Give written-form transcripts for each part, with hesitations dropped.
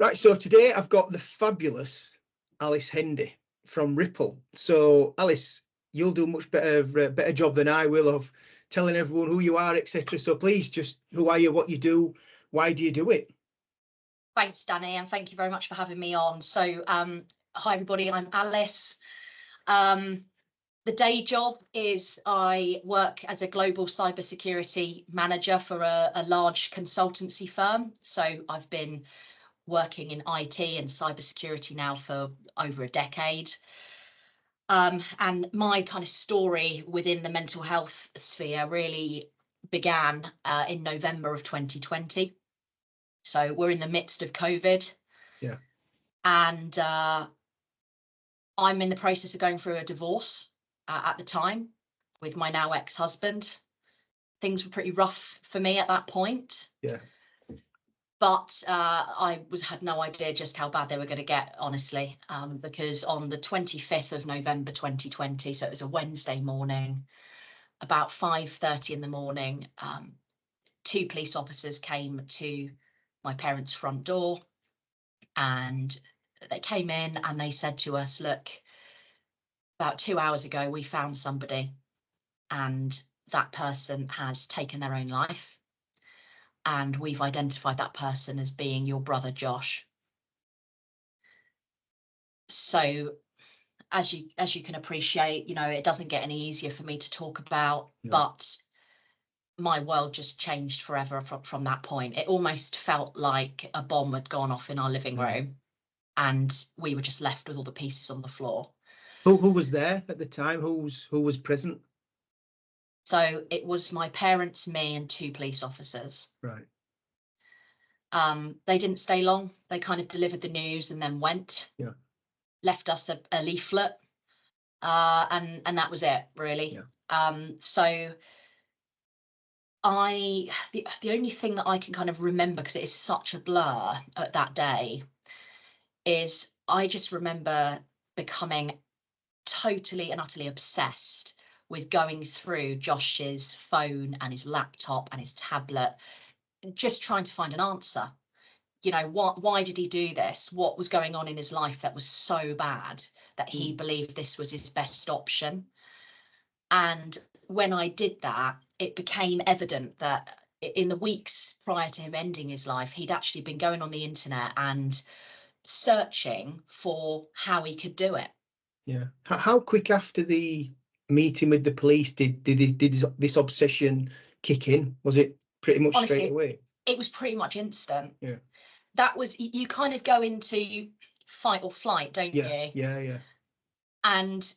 Right, so today I've got the fabulous Alice Hendy from Ripple. So Alice, you'll do a much better job than I will of telling everyone who you are, etc. So please, just who are you, what you do, why do you do it? Thanks, Danny, and thank you very much for having me on. So, hi everybody, I'm Alice. The day job is I work as a global cybersecurity manager for a large consultancy firm. So I've been working in IT and cybersecurity now for over a decade. And my kind of story within the mental health sphere really began in November of 2020. So we're in the midst of COVID. Yeah. And I'm in the process of going through a divorce at the time with my now ex-husband. Things were pretty rough for me at that point. Yeah. But I had no idea just how bad they were going to get, honestly, because on the 25th of November 2020, so it was a Wednesday morning, about 5:30 in the morning, 2 police officers came to my parents' front door, and they came in and they said to us, look, about 2 hours ago, we found somebody and that person has taken their own life. And we've identified that person as being your brother, Josh. So as you can appreciate, you know, it doesn't get any easier for me to talk about, but my world just changed forever from that point. It almost felt like a bomb had gone off in our living room and we were just left with all the pieces on the floor. Who was there at the time? Who was present? So it was my parents, me, and 2 police officers. Right. They didn't stay long. They kind of delivered the news and then went. Yeah. Left us a leaflet, and that was it, really. Yeah. So the only thing that I can kind of remember, because it is such a blur at that day, is I just remember becoming totally and utterly obsessed with going through Josh's phone and his laptop and his tablet, just trying to find an answer. You know, why did he do this? What was going on in his life that was so bad that he believed this was his best option? And when I did that, it became evident that in the weeks prior to him ending his life, he'd actually been going on the internet and searching for how he could do it. Yeah. How quick after the meeting with the police did this obsession kick in? Was it pretty much Honestly, straight away? It was pretty much instant. Yeah. That was, you kind of go into fight or flight, don't you? Yeah. And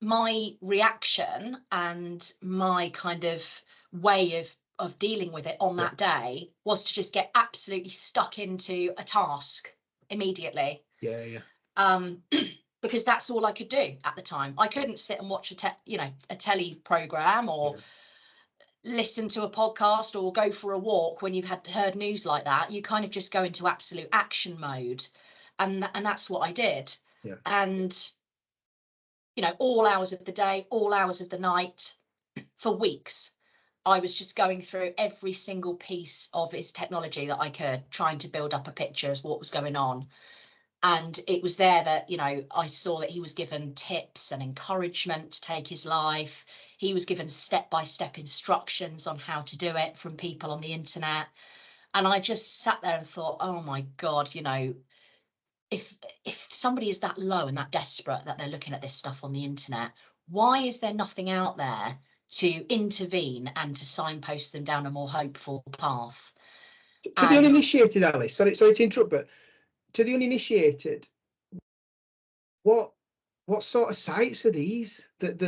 my reaction and my kind of way of dealing with it on that day was to just get absolutely stuck into a task immediately. Yeah. Because that's all I could do at the time. I couldn't sit and watch a telly program or listen to a podcast or go for a walk when you've heard news like that. You kind of just go into absolute action mode, and that's what I did. Yeah. And you know, all hours of the day, all hours of the night, for weeks, I was just going through every single piece of his technology that I could, trying to build up a picture of what was going on. And it was there that, you know, I saw that he was given tips and encouragement to take his life. He was given step-by-step instructions on how to do it from people on the internet. And I just sat there and thought, oh my God, you know, if somebody is that low and that desperate that they're looking at this stuff on the internet, why is there nothing out there to intervene and to signpost them down a more hopeful path? To the uninitiated, Alice, sorry to interrupt, but to the uninitiated, what sort of sites are these that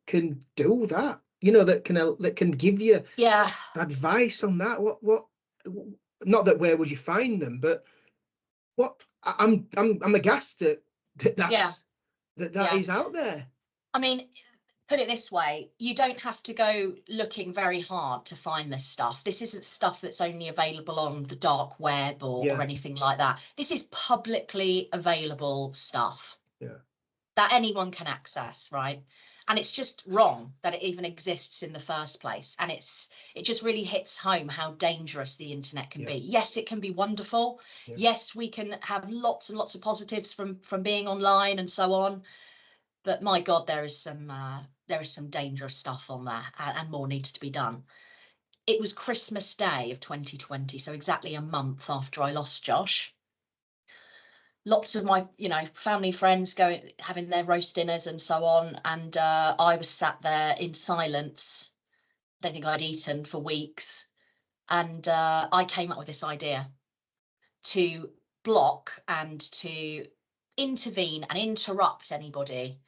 can do that? You know, that can give you advice on that. What? Not that where would you find them, but what? I'm aghast at that is out there. I mean, put it this way, you don't have to go looking very hard to find this stuff. This isn't stuff that's only available on the dark web or anything like that. This is publicly available stuff that anyone can access, right? And it's just wrong that it even exists in the first place. And it just really hits home how dangerous the internet can be. Yes, it can be wonderful. Yes, we can have lots and lots of positives from being online and so on. But my God, there is some dangerous stuff on there, and more needs to be done. It was Christmas Day of 2020, so exactly a month after I lost Josh. Lots of my, family, friends having their roast dinners and so on. And I was sat there in silence. I don't think I'd eaten for weeks. And I came up with this idea to block and to intervene and interrupt anybody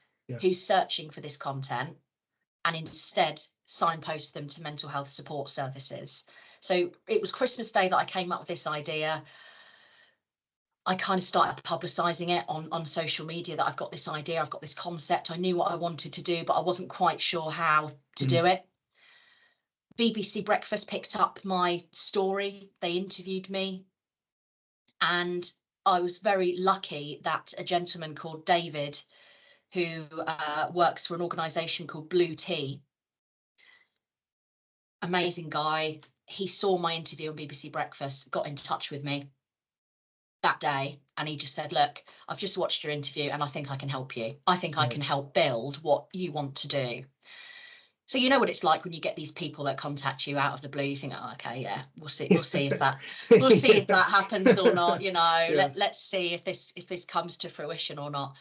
who's searching for this content, and instead signpost them to mental health support services. So it was Christmas Day that I came up with this idea. I kind of started publicising it on social media that I've got this idea, I've got this concept. I knew what I wanted to do, but I wasn't quite sure how to do it. BBC Breakfast picked up my story. They interviewed me. And I was very lucky that a gentleman called David, who works for an organisation called Blue Tea, amazing guy, he saw my interview on BBC Breakfast, got in touch with me that day, and he just said, look, I've just watched your interview and I think I can help you. I think I can help build what you want to do. So you know what it's like when you get these people that contact you out of the blue. You think, oh, okay, yeah, we'll see if that if that happens or not. Let's see if this comes to fruition or not.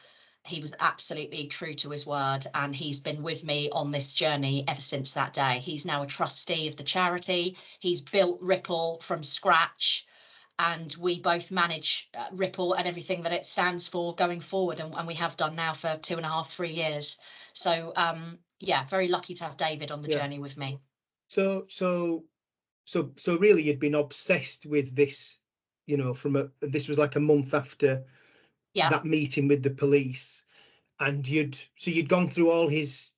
He was absolutely true to his word, and he's been with me on this journey ever since that day. He's now a trustee of the charity. He's built Ripple from scratch, and we both manage Ripple and everything that it stands for going forward, and we have done now for 2.5-3 years. So yeah, very lucky to have David on the journey with me. So really you'd been obsessed with this, this was like a month after that meeting with the police, and you'd gone through all his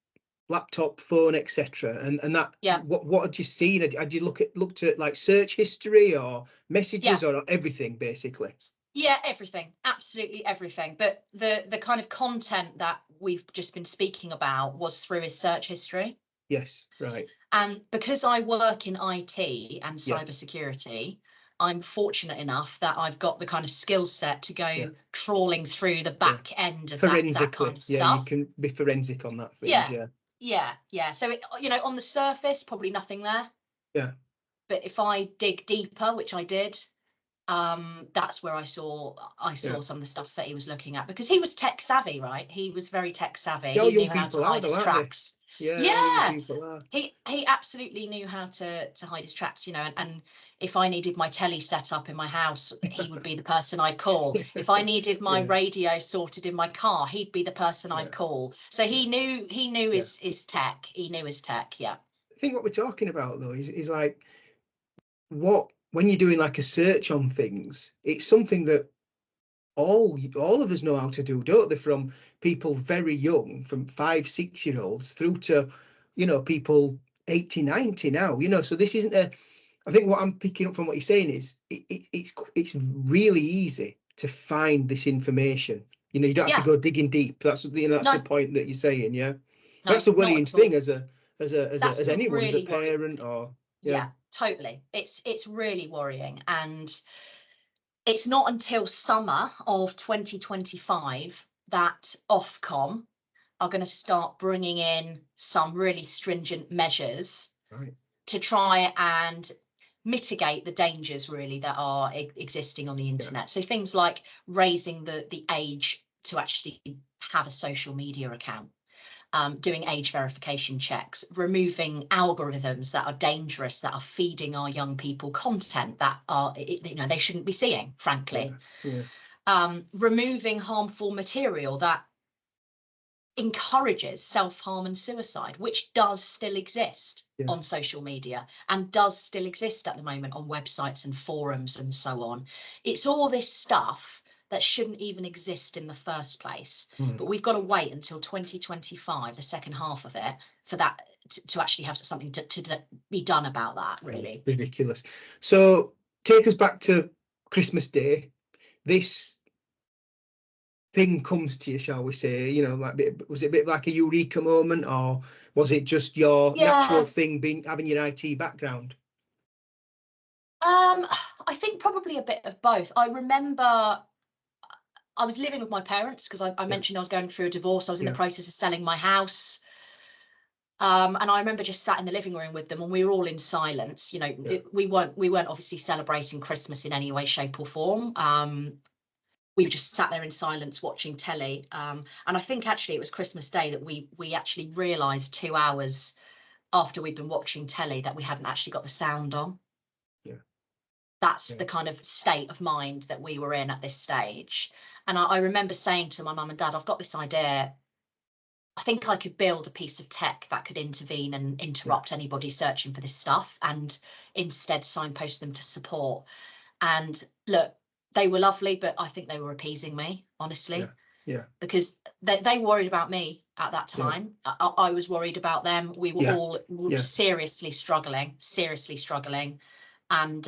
laptop, phone, etc. and that what had you seen? Had you looked at like search history or messages or everything basically? Yeah, everything, absolutely everything. But the kind of content that we've just been speaking about was through his search history. Yes, right. And because I work in IT and cybersecurity, I'm fortunate enough that I've got the kind of skill set to go trawling through the back end of that kind of stuff. Yeah, you can be forensic on that. Yeah. So on the surface, probably nothing there. Yeah. But if I dig deeper, which I did, that's where I saw some of the stuff that he was looking at, because he was tech savvy, right? He was very tech savvy. He knew how to hide his tracks. He absolutely knew how to hide his tracks, and if I needed my telly set up in my house, he would be the person I'd call. If I needed my radio sorted in my car, he'd be the person I'd call. So he knew his tech. He knew his tech. I think what we're talking about though is like when you're doing like a search on things, it's something that all of us know how to do, don't they? From people very young, from 5-6 year olds through to people 80, 90 now, so this isn't I think what I'm picking up from what you're saying is it's really easy to find this information. You don't have to go digging deep. That's the point that you're saying. That's a worrying thing as anyone, really, as a parent or totally. It's really worrying, and it's not until summer of 2025 that Ofcom are going to start bringing in some really stringent measures to try and mitigate the dangers really that are existing on the internet. So things like raising the age to actually have a social media account, doing age verification checks, removing algorithms that are dangerous, that are feeding our young people content that are they shouldn't be seeing, frankly. Removing harmful material that encourages self-harm and suicide, which does still exist on social media and does still exist at the moment on websites and forums and so on. It's all this stuff that shouldn't even exist in the first place. But we've got to wait until 2025, the second half of it, for that to actually have something to be done about that, really. Ridiculous. So take us back to Christmas Day. This thing comes to you, shall we say? You know, like was it a bit like a eureka moment, or was it just your natural thing being having your IT background? I think probably a bit of both. I remember I was living with my parents because I mentioned I was going through a divorce. I was in the process of selling my house. And I remember just sat in the living room with them, and we were all in silence. You know, we weren't obviously celebrating Christmas in any way, shape, or form. We just sat there in silence watching telly. And I think actually it was Christmas Day that we actually realised 2 hours after we'd been watching telly that we hadn't actually got the sound on. That's the kind of state of mind that we were in at this stage. And I remember saying to my mum and dad, I've got this idea. I think I could build a piece of tech that could intervene and interrupt anybody searching for this stuff, and instead signpost them to support. And look, they were lovely, but I think they were appeasing me, honestly. Because they worried about me at that time. I was worried about them. We were all seriously struggling. And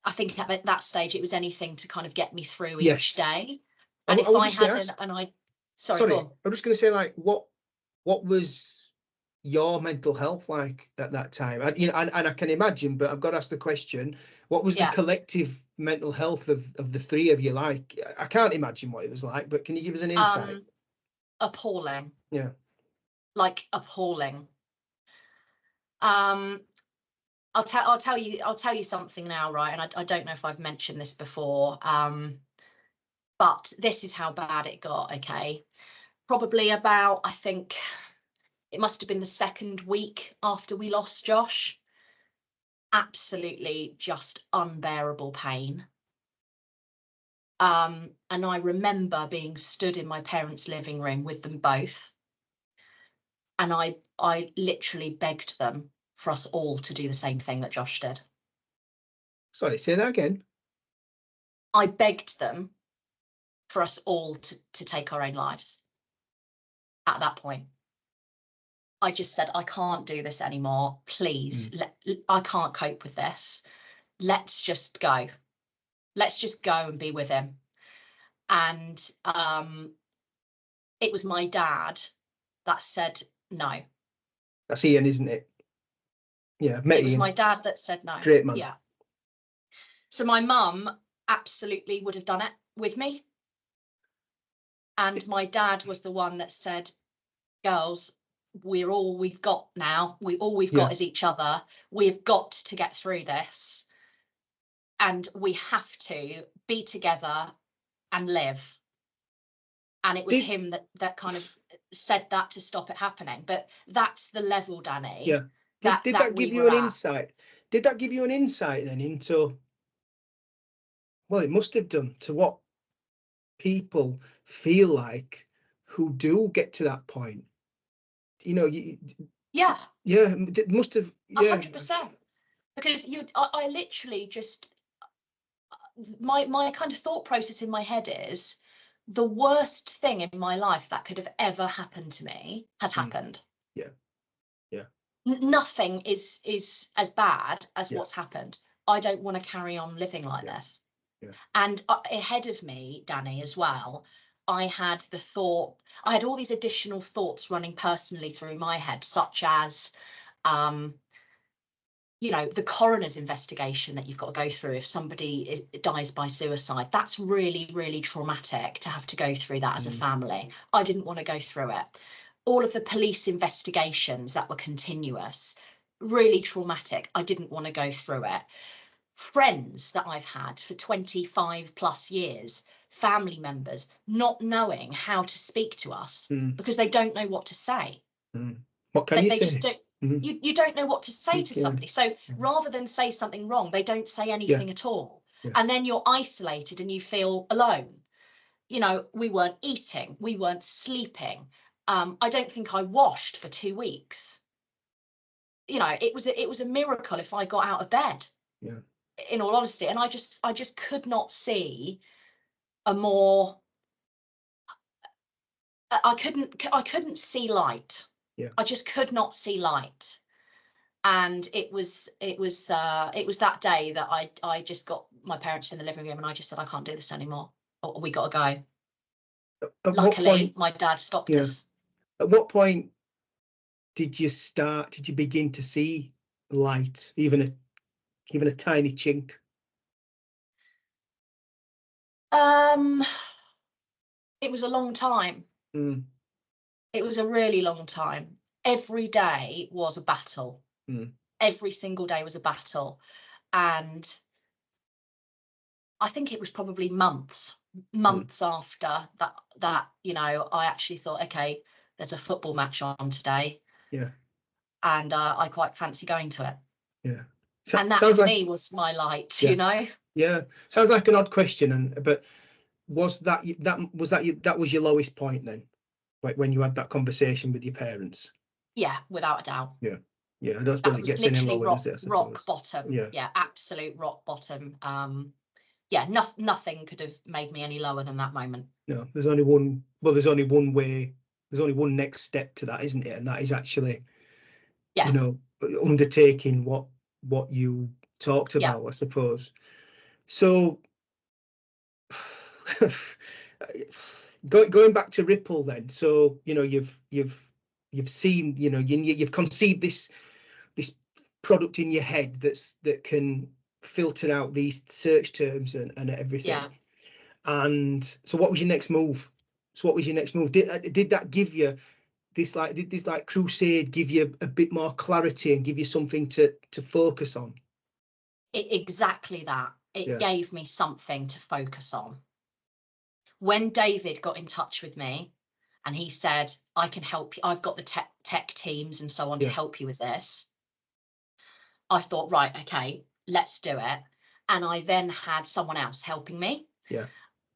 I think at that stage it was anything to kind of get me through each day. And if I hadn't, sorry, go on. I'm just going to say, like, what was your mental health like at that time? And, you know, and I can imagine, but I've got to ask the question: what was the collective mental health of the three of you like? I can't imagine what it was like, but can you give us an insight? Appalling. Yeah. Like appalling. I'll tell you something now, right? And I don't know if I've mentioned this before, but this is how bad it got. Okay, probably about, I think it must have been the second week after we lost Josh. Absolutely just unbearable pain. And I remember being stood in my parents' living room with them both, and I literally begged them for us all to do the same thing that Josh did. Sorry, say that again. I begged them for us all to take our own lives. At that point, I just said, I can't do this anymore. Please, I can't cope with this. Let's just go. Let's just go and be with him. And it was my dad that said no. That's Ian, isn't it? Yeah, it was my dad that said no. Great man. Yeah. So my mum absolutely would have done it with me. And my dad was the one that said, girls, we're all we've got now. All we've got is each other. We've got to get through this. And we have to be together and live. And it was him that kind of said that to stop it happening. But that's the level, Danny. Yeah. Did that give you an insight? Did that give you an insight then into, well, it must have done, to what people feel like who do get to that point? You know, it must have, 100%. Because I literally just, my kind of thought process in my head is, the worst thing in my life that could have ever happened to me has happened. Nothing is as bad as what's happened. I don't want to carry on living like this. And ahead of me, Danny, as well, I had all these additional thoughts running personally through my head, such as, you know, the coroner's investigation that you've got to go through if somebody dies by suicide. That's really, really traumatic to have to go through that as a family. I didn't want to go through it. All of the police investigations that were continuous, really traumatic. I didn't want to go through it. Friends that I've had for 25 plus years, family members not knowing how to speak to us because they don't know what to say. What can you say? Just don't. You don't know what to say to somebody. So rather than say something wrong, they don't say anything at all. And then you're isolated and you feel alone. You know, we weren't eating, we weren't sleeping. I don't think I washed for 2 weeks. You know, it was a miracle if I got out of bed. In all honesty, and I just could not see a more. I couldn't see light. I just could not see light. And it was that day that I just got my parents in the living room and I just said, I can't do this anymore. We got to go. At what Luckily, point, my dad stopped yeah, us. at what point did you begin to see light, even a tiny chink? It was a long time. Mm. It was a really long time. Every day was a battle. Mm. Every single day was a battle. And I think it was probably months after that, you know, I actually thought, okay, there's a football match on today. Yeah. And I quite fancy going to it. Yeah. And that sounds for like, me was my light, yeah, you know? Yeah. Sounds like an odd question, but was that your lowest point then? Like when you had that conversation with your parents? Yeah, without a doubt. Yeah. Yeah. I don't suppose That it was gets any literally lower, does it, I rock suppose? bottom. Yeah. Yeah, absolute rock bottom. Yeah, nothing could have made me any lower than that moment. No, there's only one way, there's only one next step to that, isn't it? And that is actually, Yeah. you know, undertaking what you talked about, I suppose. So going back to Ripple then, so you know you've seen, you know, you've conceived this product in your head that can filter out these search terms and everything. Yeah. And so what was your next move? Did that give you this, like, did this like crusade give you a bit more clarity and give you something to focus on? Exactly that. It gave me something to focus on. When David got in touch with me and he said, I can help you, I've got the tech teams and so on to help you with this, I thought, right, okay, let's do it. And I then had someone else helping me. Yeah.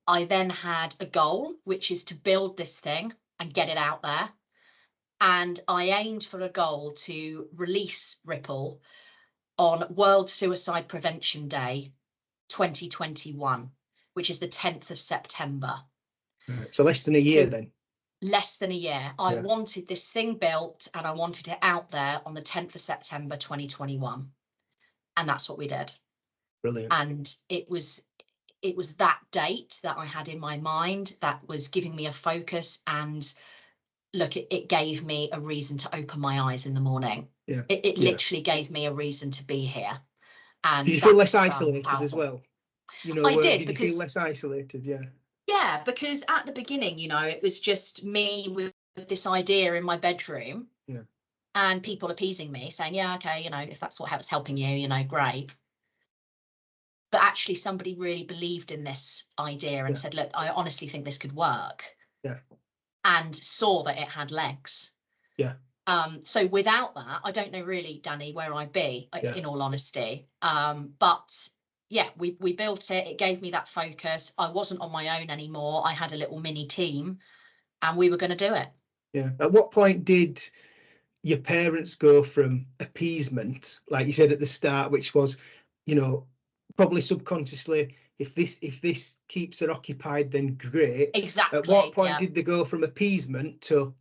I then had a goal, which is to build this thing and get it out there. And I aimed for a goal to release Ripple on World Suicide Prevention Day 2021, which is the 10th of September. Right. So less than a year then. Less than a year. I wanted this thing built and I wanted it out there on the 10th of September 2021. And that's what we did. Brilliant. And it was that date that I had in my mind that was giving me a focus, and look, it gave me a reason to open my eyes in the morning. Yeah. It literally gave me a reason to be here. And did you feel less isolated as well? You know, I did, did you feel less isolated? Yeah. Yeah, because at the beginning, you know, it was just me with this idea in my bedroom. Yeah. And people appeasing me, saying, yeah, okay, you know, if that's what's helping you, you know, great. But actually somebody really believed in this idea and said, look, I honestly think this could work. Yeah. And saw that it had legs. Yeah. So without that, I don't know really, Danny, where I'd be, in all honesty. But yeah, we built it. It gave me that focus. I wasn't on my own anymore. I had a little mini team and we were going to do it. Yeah. At what point did your parents go from appeasement, like you said at the start, which was, you know, probably subconsciously, if this keeps her occupied, then great. Exactly. At what point did they go from appeasement to,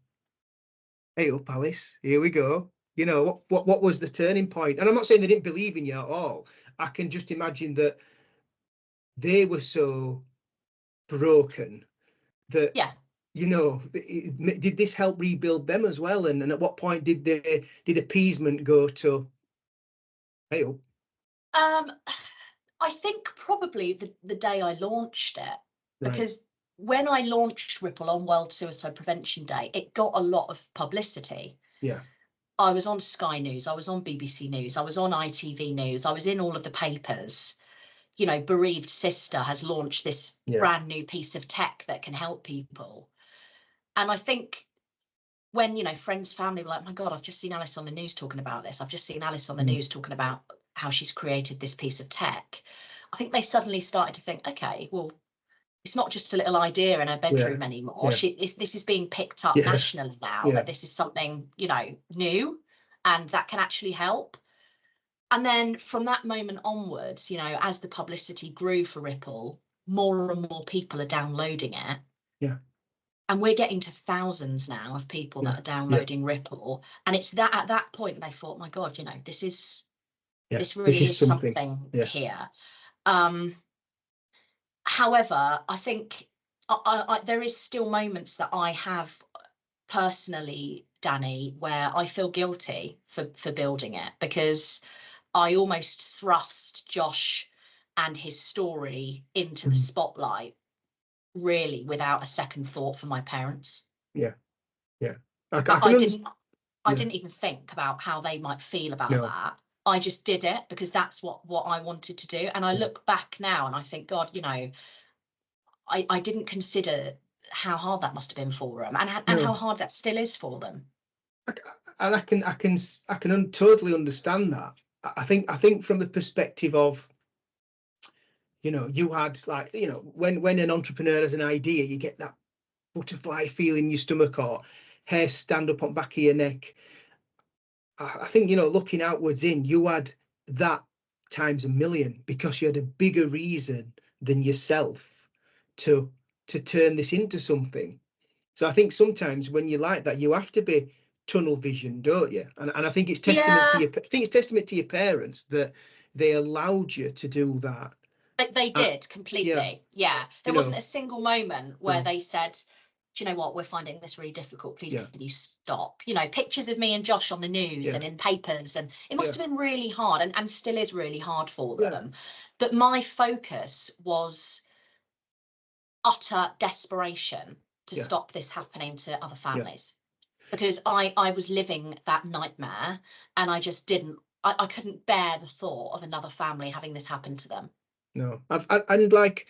hey up, Alice, here we go? You know, what was the turning point? And I'm not saying they didn't believe in you at all. I can just imagine that they were so broken that, you know, did this help rebuild them as well? And at what point did appeasement go to, hey up? I think probably the day I launched it, because when I launched Ripple on World Suicide Prevention Day, it got a lot of publicity. Yeah. I was on Sky News, I was on BBC News, I was on ITV News, I was in all of the papers. You know, Bereaved Sister has launched this brand new piece of tech that can help people. And I think when, you know, friends, family were like, my God, I've just seen Alice on the news talking about this. I've just seen Alice on the news talking about how she's created this piece of tech. I think they suddenly started to think, okay, well, it's not just a little idea in her bedroom anymore. This is being picked up nationally now, that this is something, you know, new and that can actually help. And then from that moment onwards, you know, as the publicity grew for Ripple, more and more people are downloading it. Yeah. And we're getting to thousands now of people that are downloading Ripple. And it's that at that point they thought, my God, you know, this really is something here. However, I think there is still moments that I have personally, Danny, where I feel guilty for building it, because I almost thrust Josh and his story into the spotlight, really without a second thought for my parents. Yeah. I didn't even think about how they might feel about that. I just did it because that's what I wanted to do. And I look back now and I think, God, you know, I didn't consider how hard that must have been for them, and how hard that still is for them. And I can totally understand that. I think from the perspective of, you know, you had, like, you know, when an entrepreneur has an idea, you get that butterfly feeling in your stomach or hair stand up on back of your neck. I think, you know, looking outwards in, you had that times a million, because you had a bigger reason than yourself to turn this into something. So I think sometimes when you're like that, you have to be tunnel vision, don't you? And I think it's testament to your parents that they allowed you to do that. They did completely. Yeah. There wasn't a single moment where they said, do you know what, we're finding this really difficult, please can you stop? You know, pictures of me and Josh on the news and in papers, and it must have been really hard, and still is really hard for them. But my focus was utter desperation to stop this happening to other families, because I was living that nightmare, and I just I couldn't bear the thought of another family having this happen to them. No, and like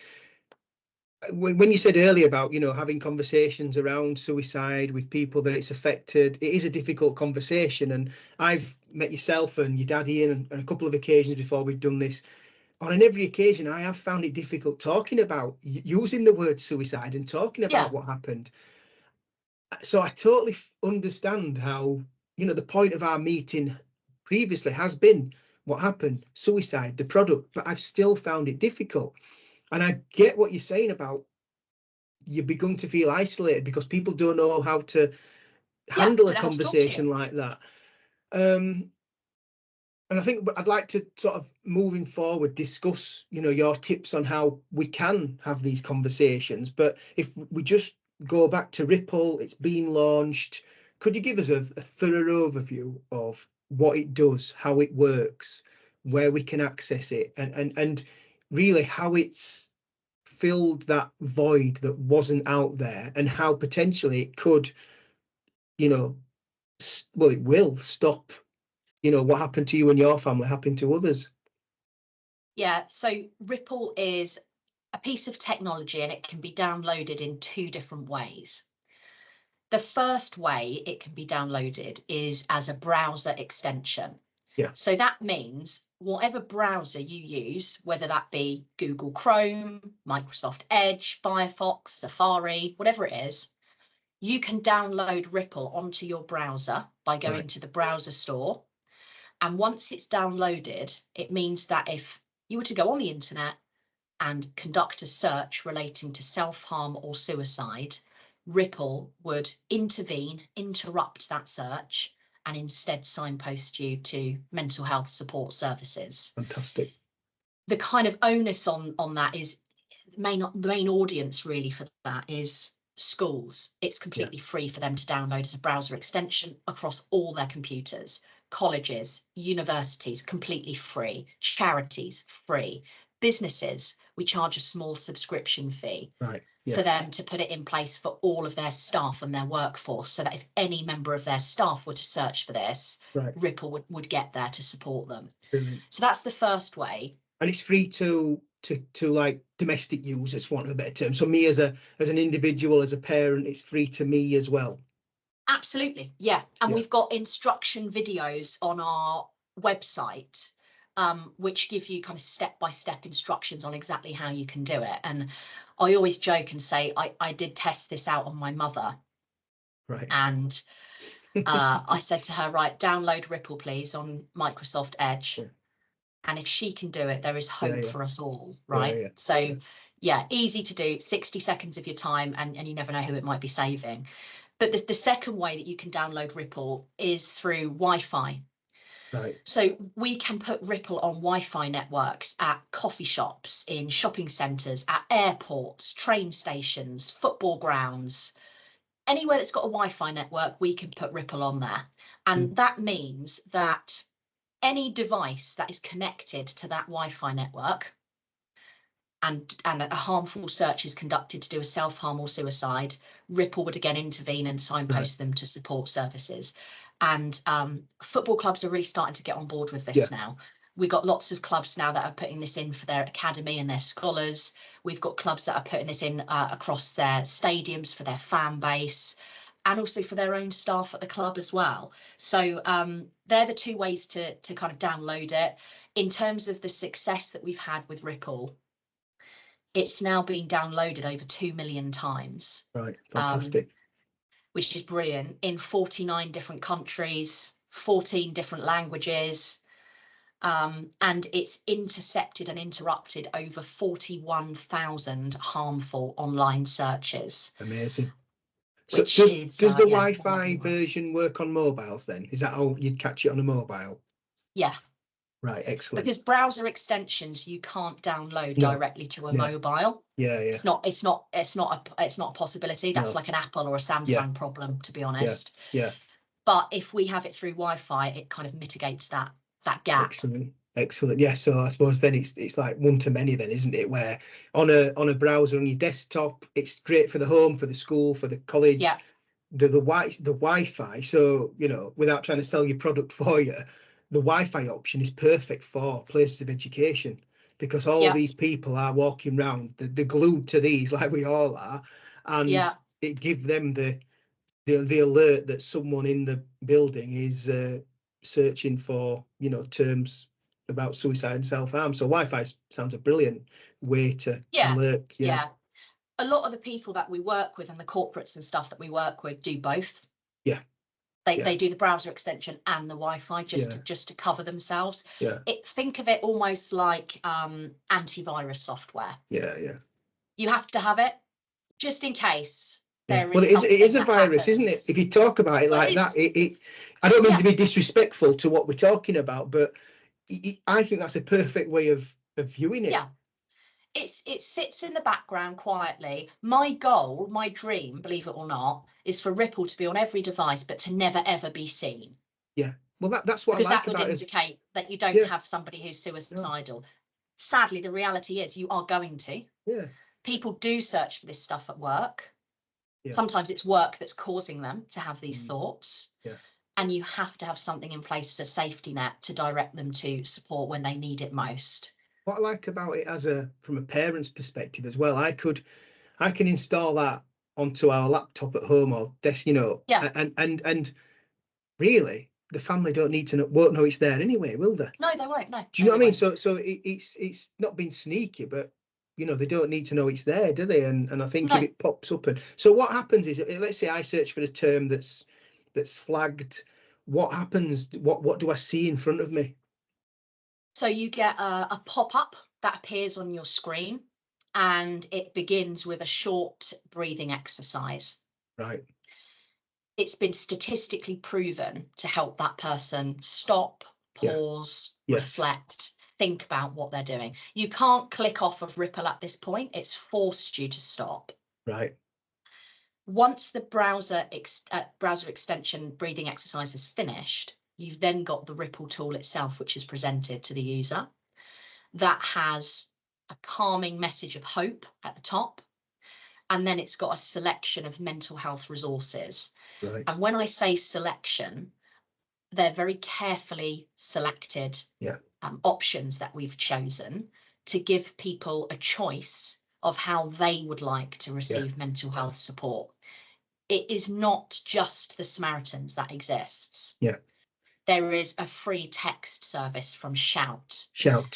when you said earlier about, you know, having conversations around suicide with people that it's affected, it is a difficult conversation. And I've met yourself and your dad Ian on a couple of occasions before we've done this. On every occasion, I have found it difficult talking about using the word suicide and talking about what happened. So I totally understand how, you know, the point of our meeting previously has been what happened, suicide, the product, but I've still found it difficult. And I get what you're saying about you've begun to feel isolated because people don't know how to handle a conversation like that. And I think I'd like to sort of, moving forward, discuss, you know, your tips on how we can have these conversations. But if we just go back to Ripple, it's been launched. Could you give us a thorough overview of what it does, how it works, where we can access it, and really how it's filled that void that wasn't out there, and how potentially it could, you know, well, it will stop, you know, what happened to you and your family happened to others. Yeah, so Ripple is a piece of technology, and it can be downloaded in two different ways. The first way it can be downloaded is as a browser extension. So that means whatever browser you use, whether that be Google Chrome, Microsoft Edge, Firefox, Safari, whatever it is, you can download Ripple onto your browser by going to the browser store. And once it's downloaded, it means that if you were to go on the internet and conduct a search relating to self-harm or suicide, Ripple would interrupt that search, and instead signpost you to mental health support services. Fantastic. The kind of onus on that is the main audience really for that is schools. It's completely free for them to download as a browser extension across all their computers. Colleges, universities, completely free. Charities, free. Businesses, we charge a small subscription fee for them to put it in place for all of their staff and their workforce, so that if any member of their staff were to search for this, Ripple would get there to support them. Brilliant. So that's the first way. And it's free to like domestic users, for want of a better term. So me as an individual, as a parent, it's free to me as well. Absolutely, yeah. And we've got instruction videos on our website, which give you kind of step-by-step instructions on exactly how you can do it. And I always joke and say I did test this out on my mother. And I said to her, right, download Ripple, please, on Microsoft Edge. And if she can do it, there is hope for us all, right? So, easy to do, 60 seconds of your time, and you never know who it might be saving. But the second way that you can download Ripple is through Wi-Fi. Right. So we can put Ripple on Wi-Fi networks at coffee shops, in shopping centres, at airports, train stations, football grounds. Anywhere that's got a Wi-Fi network, we can put Ripple on there. And that means that any device that is connected to that Wi-Fi network and a harmful search is conducted to do a self-harm or suicide, Ripple would again intervene and signpost them to support services. And football clubs are really starting to get on board with this now. We've got lots of clubs now that are putting this in for their academy and their scholars. We've got clubs that are putting this in across their stadiums for their fan base, and also for their own staff at the club as well. So they're the two ways to kind of download it. In terms of the success that we've had with Ripple, it's now been downloaded over 2 million times. Right, fantastic. Which is brilliant, in 49 different countries, 14 different languages. And it's intercepted and interrupted over 41,000 harmful online searches. Amazing. So does the Wi-Fi everywhere. version work on mobiles then? Is that how you'd catch it on a mobile? Yeah. Right, excellent. Because browser extensions you can't download directly to a mobile. Yeah. It's not a possibility. That's like an Apple or a Samsung problem, to be honest. Yeah. But if we have it through Wi-Fi, it kind of mitigates that gap. Excellent. Yeah, so I suppose then it's like one to many then, isn't it? Where on a browser on your desktop, it's great for the home, for the school, for the college. Yeah. The Wi-Fi. So, you know, without trying to sell your product for you, the Wi-Fi option is perfect for places of education, because all these people are walking around, they're glued to these like we all are, and it gives them the alert that someone in the building is searching for, you know, terms about suicide and self-harm. So Wi-Fi sounds a brilliant way to alert. Yeah. A lot of the people that we work with and the corporates and stuff that we work with do both. They do the browser extension and the Wi-Fi just to cover themselves. Think of it almost like antivirus software. You have to have it just in case there is. Well, it is a virus, isn't it? If you talk about it like that, I don't mean to be disrespectful to what we're talking about, but I think that's a perfect way of viewing it. It sits in the background quietly. My goal, my dream, believe it or not, is for Ripple to be on every device, but to never ever be seen. Well, that's what because I like that would about indicate that you don't have somebody who's suicidal. Sadly, the reality is you are going to. People do search for this stuff at work. Sometimes it's work that's causing them to have these thoughts. And you have to have something in place as a safety net to direct them to support when they need it most. What I like about it from a parent's perspective as well, I can install that onto our laptop at home or desk, you know, and really the family won't know it's there anyway, will they? No, they won't. No. Do you know what I mean? So it's not being sneaky, but you know, they don't need to know it's there, do they? And I think if it pops up, and so what happens is, let's say I search for a term that's flagged. What happens? What do I see in front of me? So you get a pop-up that appears on your screen, and it begins with a short breathing exercise. Right. It's been statistically proven to help that person stop, pause, reflect, think about what they're doing. You can't click off of Ripple at this point. It's forced you to stop. Right. Once the browser extension breathing exercise is finished, you've then got the Ripple tool itself, which is presented to the user. That has a calming message of hope at the top. And then it's got a selection of mental health resources. Right. And when I say selection, they're very carefully selected options that we've chosen to give people a choice of how they would like to receive mental health support. It is not just the Samaritans that exists. There is a free text service from Shout.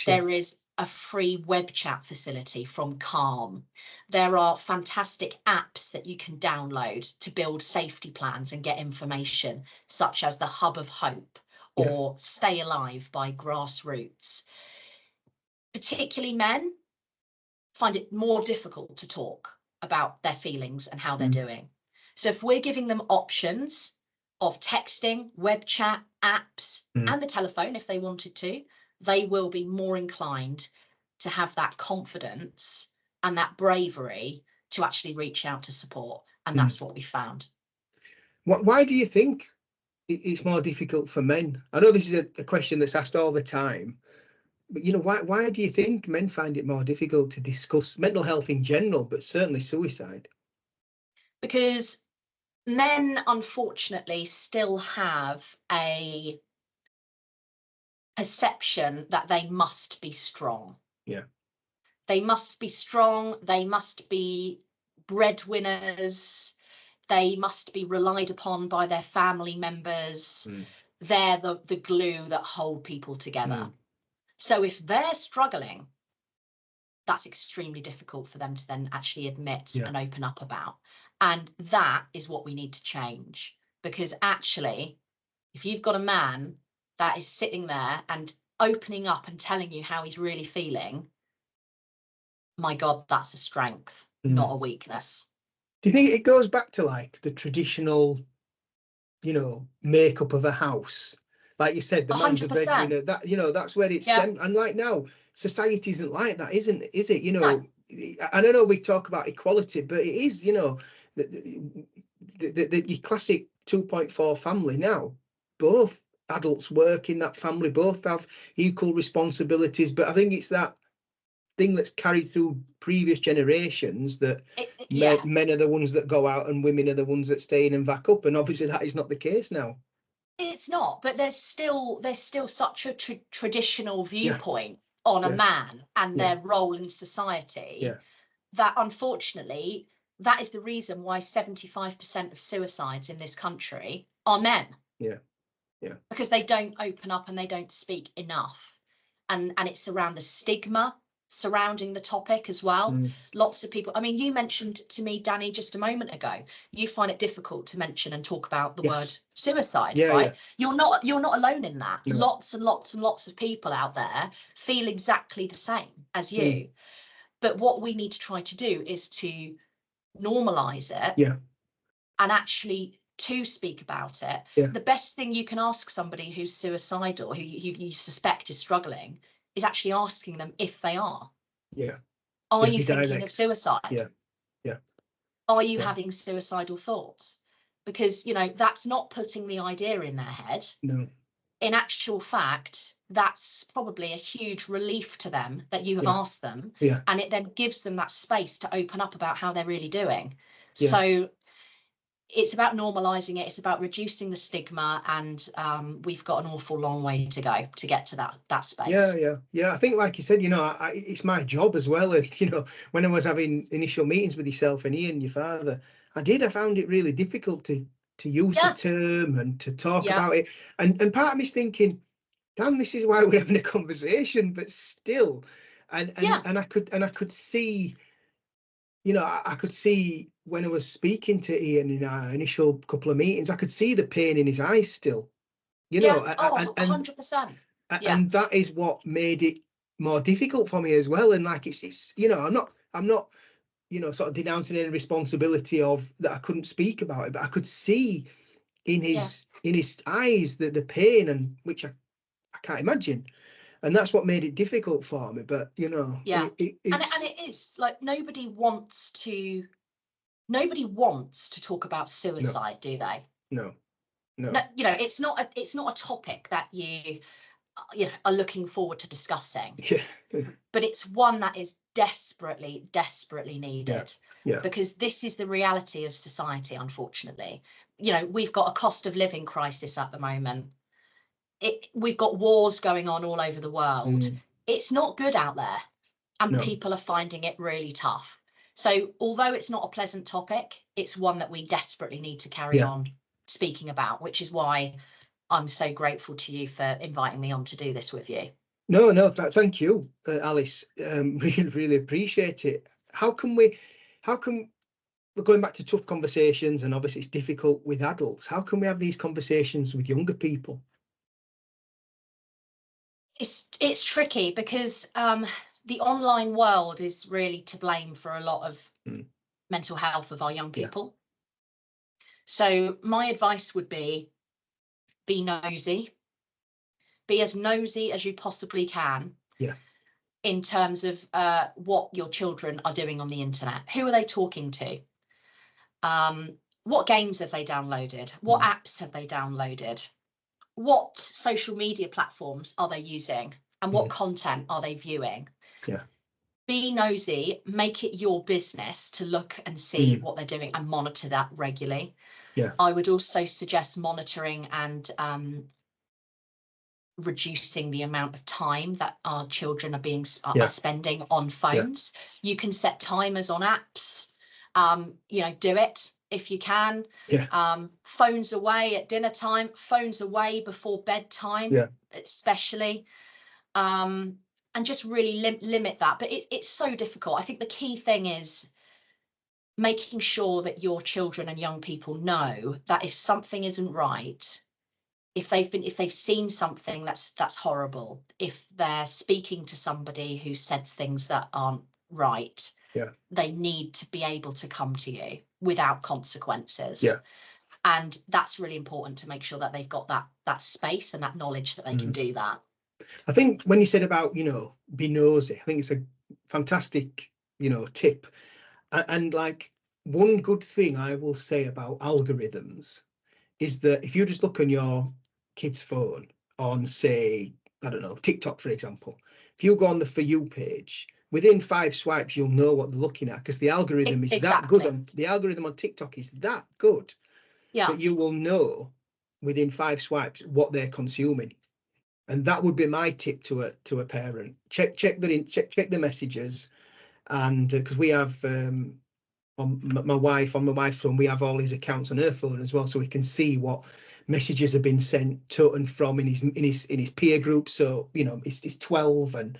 There is a free web chat facility from Calm. There are fantastic apps that you can download to build safety plans and get information, such as the Hub of Hope or Stay Alive by Grassroots. Particularly men find it more difficult to talk about their feelings and how they're doing. So if we're giving them options of texting, web chat, apps, and the telephone, if they wanted to, they will be more inclined to have that confidence and that bravery to actually reach out to support. And that's what we found. Why do you think it's more difficult for men? I know this is a question that's asked all the time, but you know, why do you think men find it more difficult to discuss mental health in general, but certainly suicide? Because men, unfortunately, still have a perception that they must be strong. Yeah. They must be strong. They must be breadwinners. They must be relied upon by their family members. They're the glue that hold people together. So if they're struggling, that's extremely difficult for them to then actually admit and open up about. And that is what we need to change. Because actually, if you've got a man that is sitting there and opening up and telling you how he's really feeling, my God, that's a strength, not a weakness. Do you think it goes back to like the traditional, you know, makeup of a house? Like you said, the man's a breadwinner, that, you know, that's where it stems. And like now, society isn't like that, is it? You know, and I know we talk about equality, but it is, you know, your classic 2.4 family now, both adults work in that family, both have equal responsibilities. But I think it's that thing that's carried through previous generations that men are the ones that go out and women are the ones that stay in and back up, and obviously that is not the case now. It's not, but there's still such a traditional viewpoint on a man and their role in society that unfortunately that is the reason why 75% of suicides in this country are men. Because they don't open up and they don't speak enough, and it's around the stigma surrounding the topic as well. Lots of people, I mean, you mentioned to me, Danny, just a moment ago, you find it difficult to mention and talk about the word suicide, right? You're not alone in that. Lots and lots and lots of people out there feel exactly the same as you. But what we need to try to do is to normalize it and actually to speak about it. The best thing you can ask somebody who's suicidal, who you suspect is struggling, is actually asking them if they are. Are you thinking of suicide? Are you having suicidal thoughts? Because, you know, that's not putting the idea in their head. In actual fact, that's probably a huge relief to them that you have asked them. And it then gives them that space to open up about how they're really doing. So it's about normalizing it. It's about reducing the stigma, and we've got an awful long way to go to get to that space. I think, like you said, you know, it's my job as well. And you know, when I was having initial meetings with yourself and Ian, your father, I found it really difficult to use the term and to talk about it. And part of me's thinking, damn, this is why we're having a conversation. But still, and I could see. You know, I could see when I was speaking to Ian in our initial couple of meetings, I could see the pain in his eyes still. You know, 100%. And that is what made it more difficult for me as well. And like it's you know, I'm not you know, sort of denouncing any responsibility of that I couldn't speak about it, but I could see in his eyes the pain, and which I can't imagine. And that's what made it difficult for me. But you know, and it is like nobody wants to talk about suicide, do they? No. You know, it's not a topic that you are looking forward to discussing. But it's one that is desperately needed. Because this is the reality of society, unfortunately. You know, we've got a cost of living crisis at the moment. We've got wars going on all over the world. It's not good out there, and people are finding it really tough. So although it's not a pleasant topic, it's one that we desperately need to carry on speaking about, which is why I'm so grateful to you for inviting me on to do this with you. No, thank you, Alice. Really appreciate it. How can going back to tough conversations, and obviously it's difficult with adults, how can we have these conversations with younger people? It's tricky because the online world is really to blame for a lot of mental health of our young people. So my advice would be nosy. Be as nosy as you possibly can. Yeah. In terms of what your children are doing on the internet. Who are they talking to? What games have they downloaded? What apps have they downloaded? What social media platforms are they using? And what content are they viewing? Yeah. Be nosy, make it your business to look and see what they're doing and monitor that regularly. Yeah. I would also suggest monitoring and reducing the amount of time that our children are spending on phones. Yeah. You can set timers on apps. You know, do it if you can. Yeah. Phones away at dinner time, phones away before bedtime, especially. And just really limit that. But it's so difficult. I think the key thing is making sure that your children and young people know that if something isn't right, if they've seen something that's horrible, if they're speaking to somebody who says things that aren't right, they need to be able to come to you without consequences. Yeah. And that's really important, to make sure that they've got that space and that knowledge that they can do that. I think when you said about, you know, be nosy, I think it's a fantastic, you know, tip. And like, one good thing I will say about algorithms is that if you just look on your kid's phone on, say, I don't know, TikTok, for example, if you go on the For You page, within 5 swipes, you'll know what they're looking at, because the algorithm is that good. The algorithm on TikTok is that good that you will know within 5 swipes what they're consuming. And that would be my tip to a parent. Check the messages, and because we have on my wife's phone, we have all his accounts on her phone as well, so we can see what messages have been sent to and from in his peer group. So, you know, it's 12, and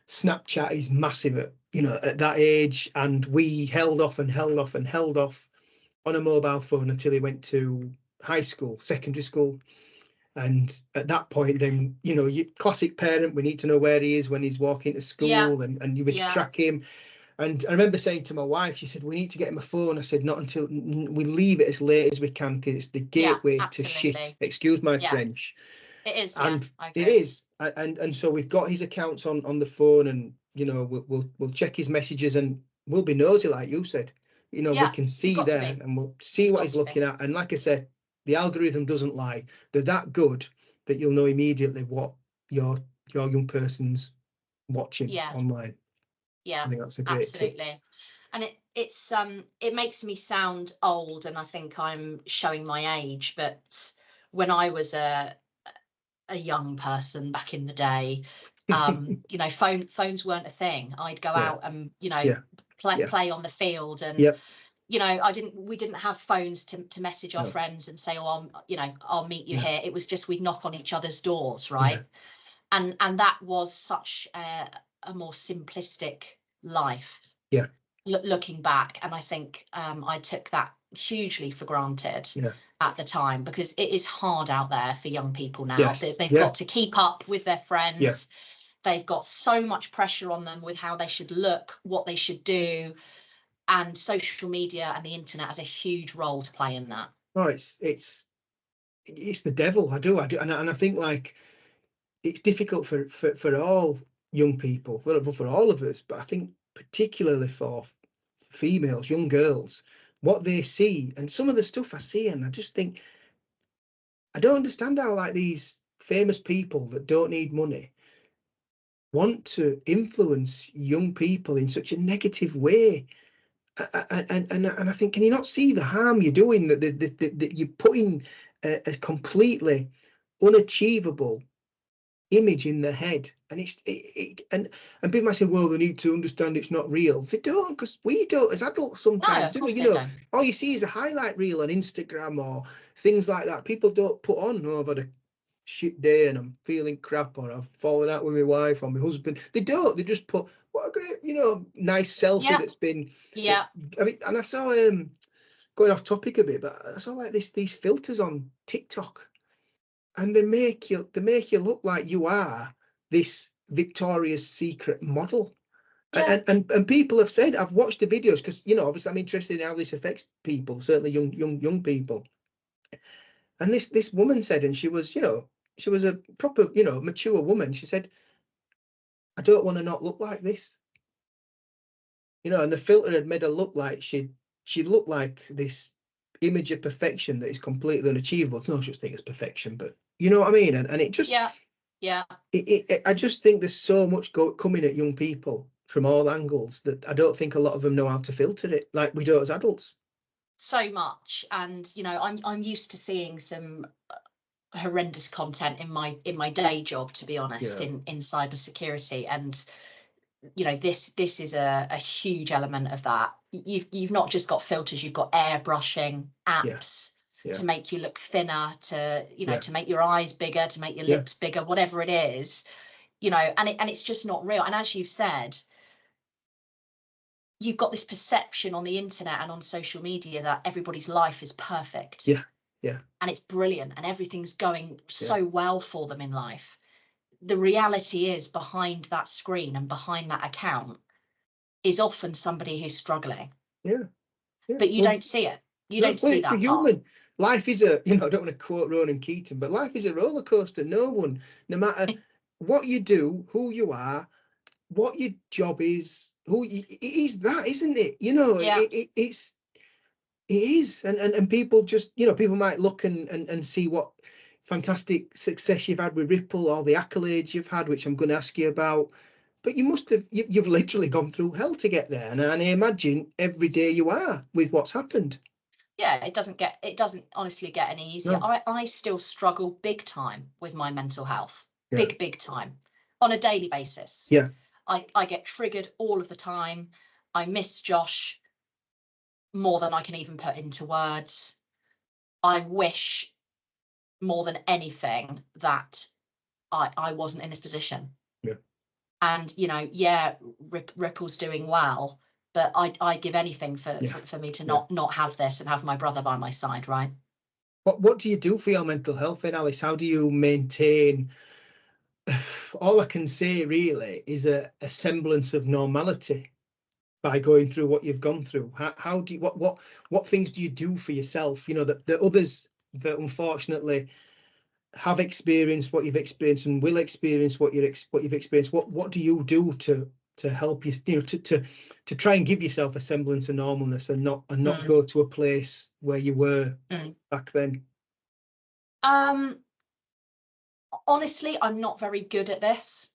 Snapchat is massive at that age, and we held off on a mobile phone until he went to high school, secondary school. And at that point, then, you know, you classic parent, we need to know where he is when he's walking to school, and we can track him. And I remember saying to my wife, she said, we need to get him a phone. I said, not until we leave it as late as we can, because it's the gateway to shit. Excuse my French. It is, and it is. And so we've got his accounts on the phone, and, you know, we'll check his messages, and we'll be nosy, like you said. You know, we can see there, and we'll see what he's looking at. And like I said, the algorithm doesn't lie. They're that good that you'll know immediately what your young person's watching online. Yeah, I think that's a great tip. And it makes me sound old, and I think I'm showing my age, but when I was a young person back in the day, you know, phones weren't a thing. I'd go out and, you know, play on the field, and you know, we didn't have phones to message our friends and say, oh, I'll meet you here. It was just, we'd knock on each other's doors, right? And that was such a more simplistic life. Looking back, and I think I took that hugely for granted at the time, because it is hard out there for young people now. They've got to keep up with their friends. They've got so much pressure on them with how they should look, what they should do. And social media and the internet has a huge role to play in that. Oh, it's the devil. I do, and I think, like, it's difficult for all young people, for all of us, but I think particularly for females, young girls, what they see, and some of the stuff I see, and I just think, I don't understand how, like, these famous people that don't need money want to influence young people in such a negative way. And I think, can you not see the harm you're doing, that you're putting a completely unachievable image in their head? And and people might say, well, they need to understand it's not real. They don't, because we don't as adults sometimes, do we? You know, all you see is a highlight reel on Instagram or things like that. People don't put on, oh, I've had a shit day and I'm feeling crap, or I've fallen out with my wife or my husband. They don't. They just put, what a great, you know, nice selfie that's been. I mean, and I saw, going off topic a bit, but I saw, like, these filters on TikTok, and they make you look like you are this Victoria's Secret model. Yeah. And people have said, I've watched the videos because, you know, obviously I'm interested in how this affects people, certainly young people. And this woman said, and she was, you know, she was a proper, you know, mature woman. She said, I don't want to not look like this. You know, and the filter had made her look like she looked like this image of perfection that is completely unachievable. It's no such thing as perfection, but you know what I mean? And it just, yeah. I just think there's so much coming at young people from all angles that I don't think a lot of them know how to filter it like we do as adults. So much. And, you know, I'm used to seeing some horrendous content in my day job, to be honest, in cybersecurity. And, you know, this is a huge element of that. You've not just got filters, you've got airbrushing apps to make you look thinner, to, you know, to make your eyes bigger, to make your lips bigger, whatever it is, you know, and it's just not real. And as you've said, you've got this perception on the internet and on social media that everybody's life is perfect. And it's brilliant and everything's going so well for them in life. The reality is, behind that screen and behind that account is often somebody who's struggling. But you don't see it. You don't see that human part. Life is a, you know, I don't want to quote Ronan Keating, but life is a roller coaster. No matter what you do, who you are, what your job is, it is that, isn't it? You know, it is. And people just, you know, people might look and see what fantastic success you've had with Ripple, all the accolades you've had, which I'm going to ask you about. But you must have, you've literally gone through hell to get there. And I imagine every day you are with what's happened. Yeah, it doesn't honestly get any easier. No. I still struggle big time with my mental health, big time, on a daily basis. I get triggered all of the time. I miss Josh more than I can even put into words. I wish more than anything that I wasn't in this position. And, you know, Ripple's doing well, but I give anything for me to not have this and have my brother by my side, right? What do you do for your mental health then, Alice? How do you maintain? All I can say really is a semblance of normality by going through what you've gone through. How do you, what things do you do for yourself? You know, that the others that unfortunately have experienced what you've experienced and will experience what you've experienced. What do you do to help you, you know, to try and give yourself a semblance of normalness and not go to a place where you were back then? Honestly, I'm not very good at this.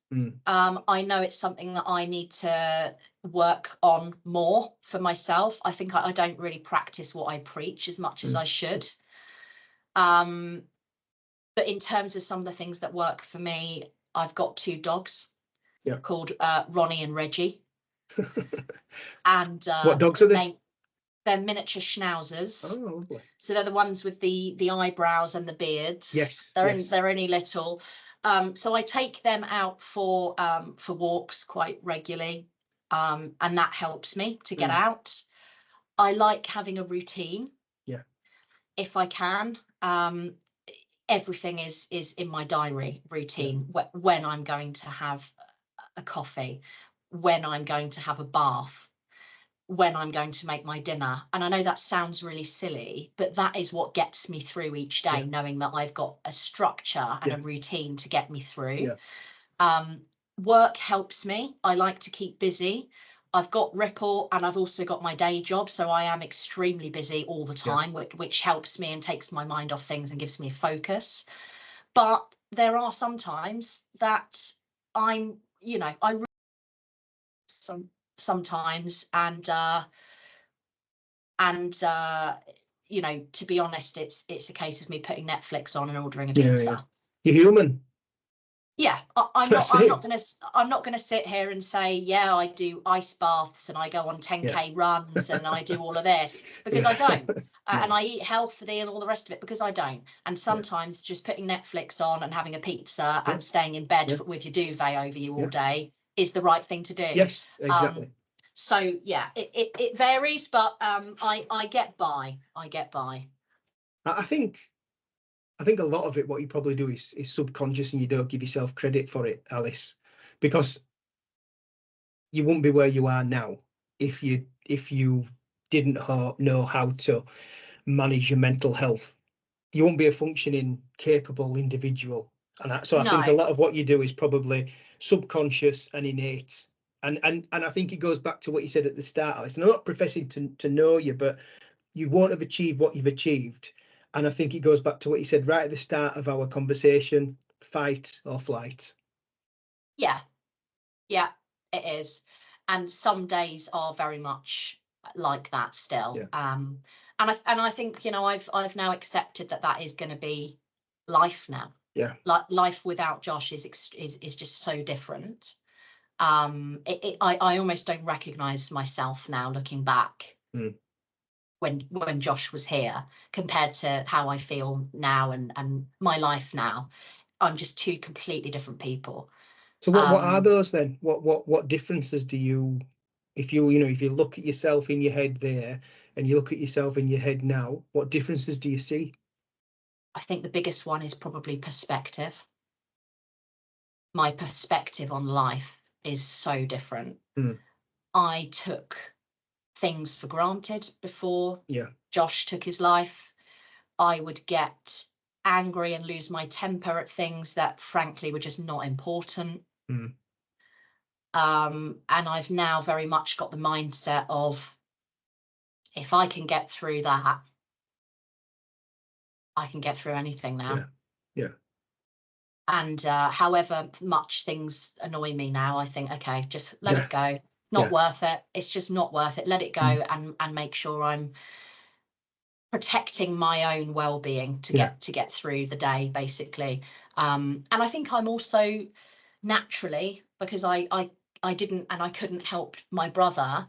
I know it's something that I need to work on more for myself. I think I don't really practice what I preach as much as I should. But in terms of some of the things that work for me, I've got 2 dogs called Ronnie and Reggie. And what dogs are they? They're miniature schnauzers. Oh, lovely. So they're the ones with the eyebrows and the beards. They're only little. So I take them out for walks quite regularly, and that helps me to get out. I like having a routine. If I can. Everything is in my diary routine. When I'm going to have a coffee, when I'm going to have a bath, when I'm going to make my dinner. And I know that sounds really silly, but that is what gets me through each day, knowing that I've got a structure and a routine to get me through. Work helps me. I like to keep busy. I've got Ripple and I've also got my day job, so I am extremely busy all the time, which helps me and takes my mind off things and gives me a focus. But there are some times that I'm, you know, sometimes and you know, to be honest, it's a case of me putting Netflix on and ordering a pizza. You're human. I'm not gonna sit here and say, I do ice baths and I go on 10k runs and I do all of this, because I don't. And I eat healthily and all the rest of it, because I don't. And sometimes just putting Netflix on and having a pizza and staying in bed with your duvet over you all day is the right thing to do. Yes, exactly. So it varies, but I get by. I think a lot of it, what you probably do is subconscious, and you don't give yourself credit for it, Alice, because you wouldn't be where you are now if you didn't know how to manage your mental health. You won't be a functioning, capable individual. And so I think a No. lot of what you do is probably subconscious and innate. And I think it goes back to what you said at the start, Alice. And I'm not professing to know you, but you won't have achieved what you've achieved. And I think it goes back to what you said right at the start of our conversation: fight or flight. Yeah, it is. And some days are very much like that still. Yeah. And I think, you know, I've now accepted that is going to be life now. Yeah. Like life without Josh is just so different. I almost don't recognize myself now looking back when Josh was here compared to how I feel now and my life now. I'm just two completely different people. So what are those then? What differences do you, if you look at yourself in your head there and you look at yourself in your head now, what differences do you see? I think the biggest one is probably perspective. My perspective on life is so different. I took things for granted before Josh took his life. I would get angry and lose my temper at things that frankly were just not important. And I've now very much got the mindset of, if I can get through that, I can get through anything now. Yeah. And however much things annoy me now, I think, okay, just let it go. Not worth it. It's just not worth it. Let it go and make sure I'm protecting my own well-being to get through the day, basically. And I think I'm also naturally, because I didn't and I couldn't help my brother,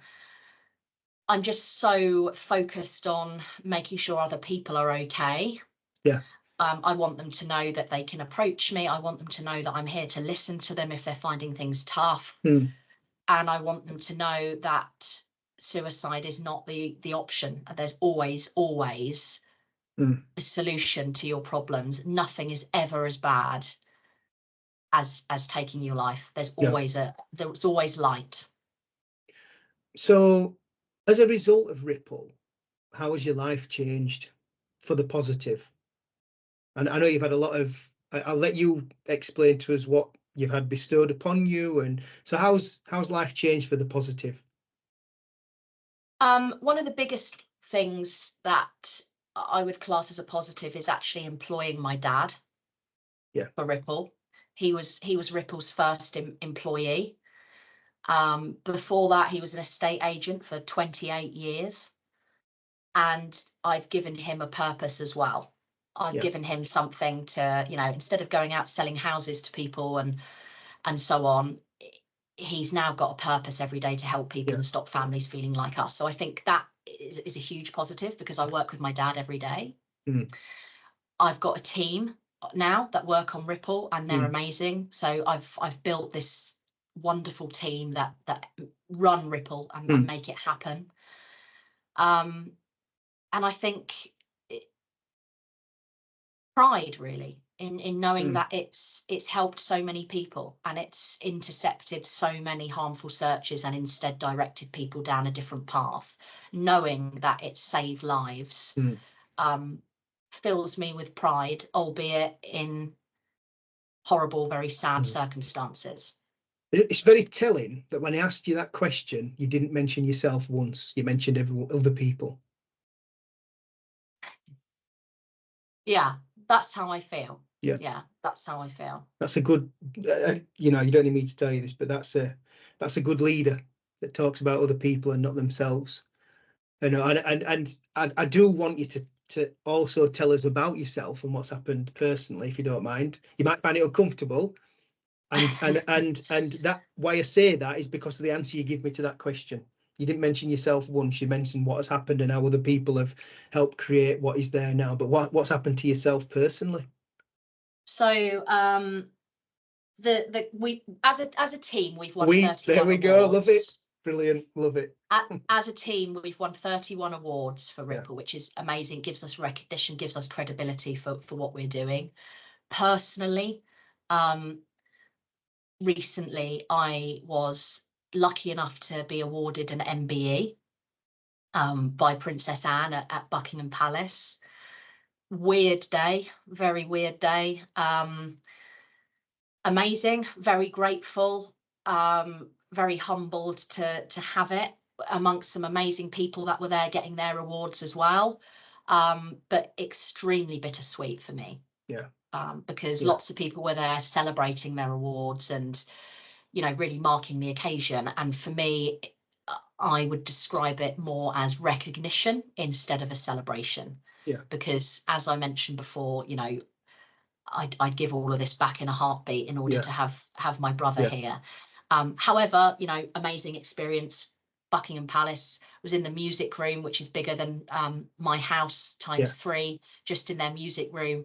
I'm just so focused on making sure other people are okay. I want them to know that they can approach me. I want them to know that I'm here to listen to them if they're finding things tough. And I want them to know that suicide is not the option. There's always a solution to your problems. Nothing is ever as bad as taking your life. There's always light. So as a result of Ripple, how has your life changed for the positive? And I know you've had a lot of, I'll let you explain to us what you've had bestowed upon you. And so how's life changed for the positive? One of the biggest things that I would class as a positive is actually employing my dad for Ripple. He was Ripple's first employee. Before that, he was an estate agent for 28 years. And I've given him a purpose as well. I've given him something to, you know, instead of going out selling houses to people and so on, he's now got a purpose every day to help people and stop families feeling like us. So I think that is a huge positive, because I work with my dad every day. I've got a team now that work on Ripple, and they're amazing. So I've built this wonderful team that run Ripple and make it happen. And I think pride, really, in knowing that it's helped so many people, and it's intercepted so many harmful searches and instead directed people down a different path. Knowing that it saved lives fills me with pride, albeit in horrible, very sad circumstances. It's very telling that when I asked you that question, you didn't mention yourself once. You mentioned other people. Yeah, that's how I feel. Yeah, that's how I feel. That's a good, you know, you don't need me to tell you this, but that's a good leader that talks about other people and not themselves. You know, and I do want you to also tell us about yourself and what's happened personally, if you don't mind. You might find it uncomfortable, and that why I say that is because of the answer you give me to that question. You didn't mention yourself once. You mentioned what has happened and how other people have helped create what is there now. But what's happened to yourself personally? So we as a team we've won 31 there we awards. Go, love it, brilliant, love it. As a team we've won 31 awards for Ripple, which is amazing, gives us recognition, gives us credibility for what we're doing. Personally, recently I was lucky enough to be awarded an MBE by Princess Anne at Buckingham Palace. Weird day, very weird day. Amazing, very grateful, very humbled to have it amongst some amazing people that were there getting their awards as well. But extremely bittersweet for me. Yeah. Because lots of people were there celebrating their awards and, you know, really marking the occasion. And for me, I would describe it more as recognition instead of a celebration. Yeah. Because as I mentioned before, you know, I'd give all of this back in a heartbeat in order to have my brother here. However, you know, amazing experience. Buckingham Palace, was in the music room, which is bigger than my house times 3, just in their music room.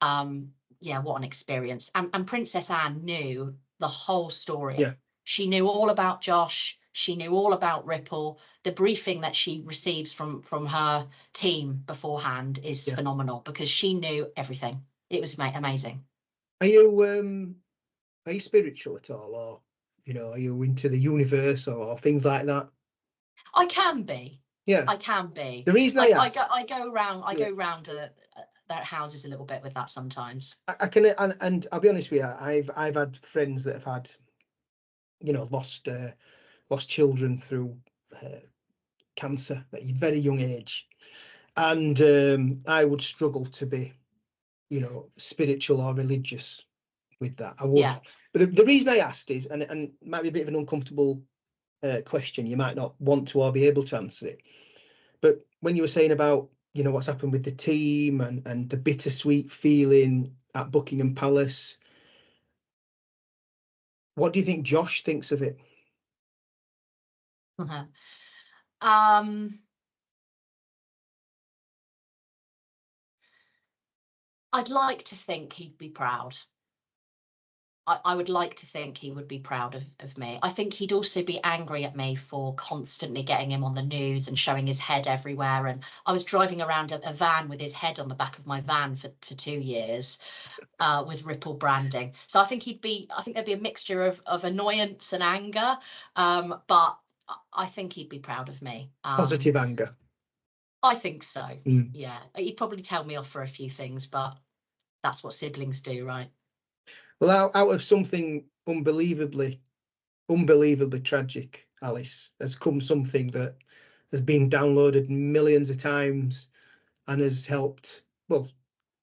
Yeah, what an experience. And Princess Anne knew the whole story. Yeah. She knew all about Josh. She knew all about Ripple. The briefing that she receives from her team beforehand is phenomenal, because she knew everything. It was amazing. Are you spiritual at all, or, you know, are you into the universe or things like that? I can be. Yeah, I can be. The reason I ask, I go around their houses a little bit with that sometimes. I can, and I'll be honest with you, I've had friends that have had, you know, lost children through cancer at a very young age, and I would struggle to be, you know, spiritual or religious with that. I would. But the reason I asked is, and it might be a bit of an uncomfortable question, you might not want to or be able to answer it, but when you were saying about, you know, what's happened with the team and the bittersweet feeling at Buckingham Palace, what do you think Josh thinks of it? I'd like to think he'd be proud. I would like to think he would be proud of me. I think he'd also be angry at me for constantly getting him on the news and showing his head everywhere. And I was driving around a van with his head on the back of my van for 2 years with Ripple branding. So I think there'd be a mixture of annoyance and anger, but I think he'd be proud of me. Positive anger. I think so. Yeah, he'd probably tell me off for a few things, but that's what siblings do, right? Well, out of something unbelievably tragic, Alice, has come something that has been downloaded millions of times and has helped, well,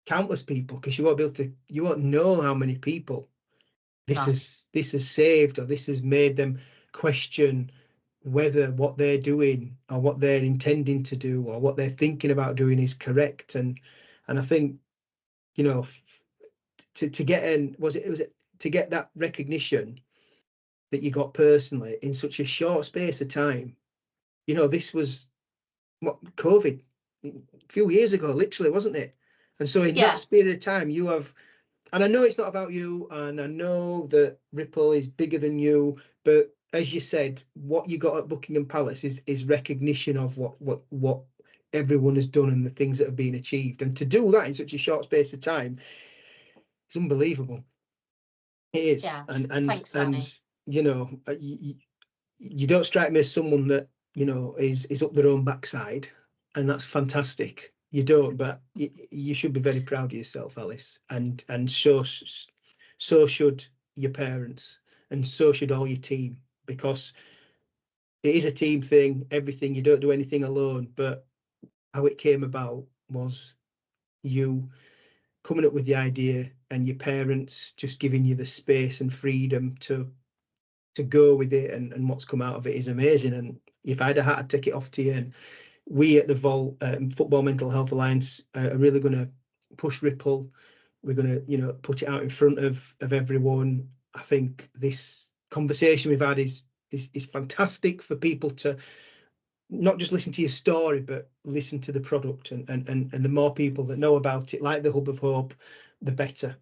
countless people, because you won't know how many people this has saved, or this has made them question whether what they're doing or what they're intending to do or what they're thinking about doing is correct. And I think, you know, to get to get that recognition that you got personally in such a short space of time. You know, this was what, COVID a few years ago, literally, wasn't it? And so in that period of time, you have, and I know it's not about you, and I know that Ripple is bigger than you, but as you said, what you got at Buckingham Palace is recognition of what everyone has done and the things that have been achieved. And to do that in such a short space of time, it's unbelievable. It is. Yeah. And thanks, Danny. you know, you don't strike me as someone that, you know, is up their own backside, and that's fantastic. You don't, but you should be very proud of yourself, Alice, and so should your parents, and so should all your team, because it is a team thing. Everything, you don't do anything alone. But how it came about was you coming up with the idea and your parents just giving you the space and freedom to go with it, and what's come out of it is amazing. And if I'd have had to take it off to you, and we at the Vault Football Mental Health Alliance are really going to push Ripple. We're going to, you know, put it out in front of everyone. I think this conversation we've had is fantastic for people to not just listen to your story, but listen to the product, and the more people that know about it, like the Hub of Hope, the better.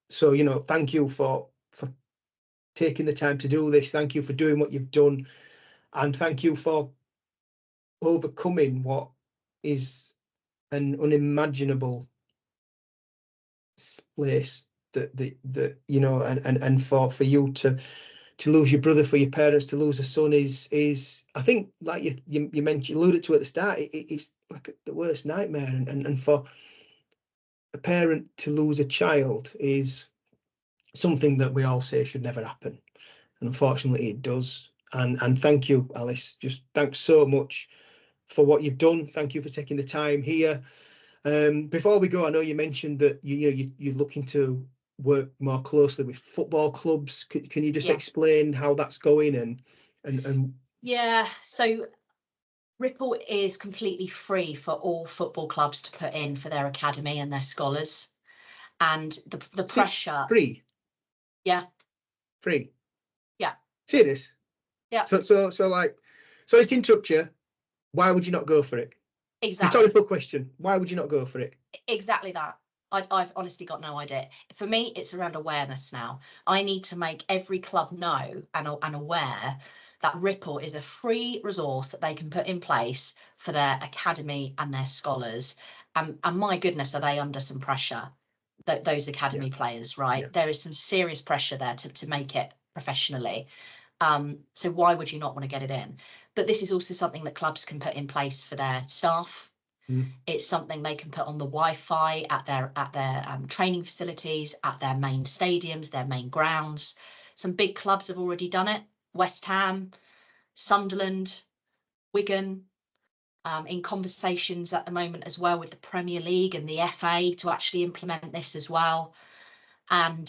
So, you know, thank you for taking the time to do this. Thank you for doing what you've done, and thank you for overcoming what is an unimaginable place that you know, and for you to to lose your brother for your parents, to lose a son is I think, like you mentioned, alluded to at the start, it's like the worst nightmare, and for a parent to lose a child is something that we all say should never happen, and unfortunately it does. And thank you, Alice, just thanks so much for what you've done. Thank you for taking the time here. Before we go, I know you mentioned that you're looking to work more closely with football clubs. Can you just explain how that's going? And yeah, so Ripple is completely free for all football clubs to put in for their academy and their scholars, and the pressure. Free. Yeah. Free. Yeah. Serious. Yeah. So like, sorry to interrupt you. Why would you not go for it? Exactly. Rhetorical question. Why would you not go for it? Exactly that. I've honestly got no idea. For me, it's around awareness now. I need to make every club know and aware that Ripple is a free resource that they can put in place for their academy and their scholars. And my goodness, are they under some pressure, those academy players, right? There is some serious pressure there to make it professionally. So why would you not want to get it in? But this is also something that clubs can put in place for their staff. It's something they can put on the Wi-Fi at their training facilities, at their main stadiums, their main grounds. Some big clubs have already done it. West Ham, Sunderland, Wigan, in conversations at the moment as well with the Premier League and the FA to actually implement this as well. And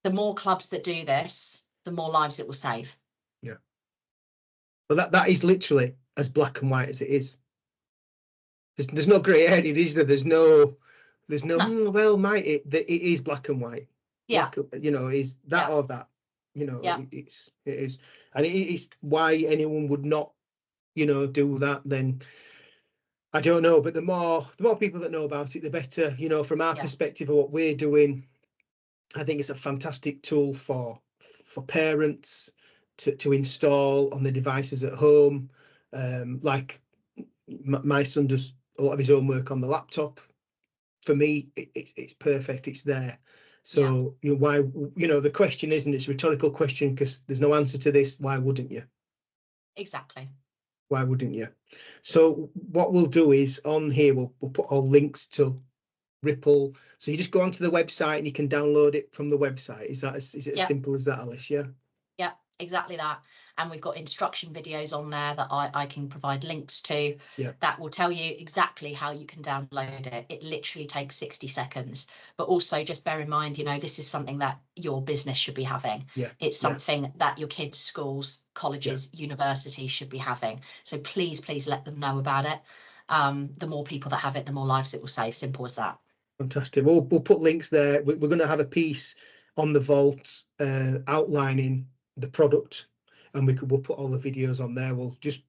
the more clubs that do this, the more lives it will save. Yeah. Well, that is literally as black and white as it is. There's no grey area, is there? There's no. Well, might it? It is black and white. Yeah. Black, is that or that? It is, and it is why anyone would not, do that. Then I don't know. But the more people that know about it, the better. From our perspective of what we're doing, I think it's a fantastic tool for parents to install on the devices at home. Like my son does a lot of his homework on the laptop. For me, it's perfect. It's there. So why? The question isn't. It's a rhetorical question because there's no answer to this. Why wouldn't you? Exactly. Why wouldn't you? So what we'll do is on here we'll put all links to Ripple. So you just go onto the website and you can download it from the website. Is it as simple as that, Alice? Yeah. Yeah, exactly that. And we've got instruction videos on there that I can provide links to that will tell you exactly how you can download it. It literally takes 60 seconds. But also just bear in mind, this is something that your business should be having. Yeah. It's something that your kids' schools, colleges, universities should be having. So please let them know about it. The more people that have it, the more lives it will save. Simple as that. Fantastic. We'll put links there. We're going to have a piece on the vault outlining the product, and we'll put all the videos on there.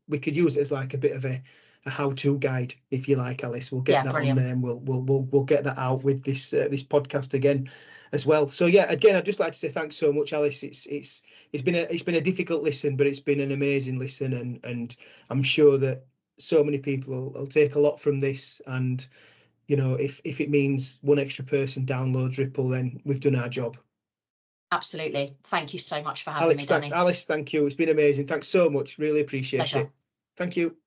We could use it as like a bit of a how-to guide, if you like, Alice. We'll get that brilliant on there, and we'll get that out with this podcast again as well. So again, I'd just like to say thanks so much, Alice. It's been a difficult listen, but it's been an amazing listen, and I'm sure that so many people will take a lot from this. And if it means one extra person downloads Ripple, then we've done our job. Absolutely. Thank you so much for having me, Danny. Alice, thank you. It's been amazing. Thanks so much. Really appreciate it. Thank you.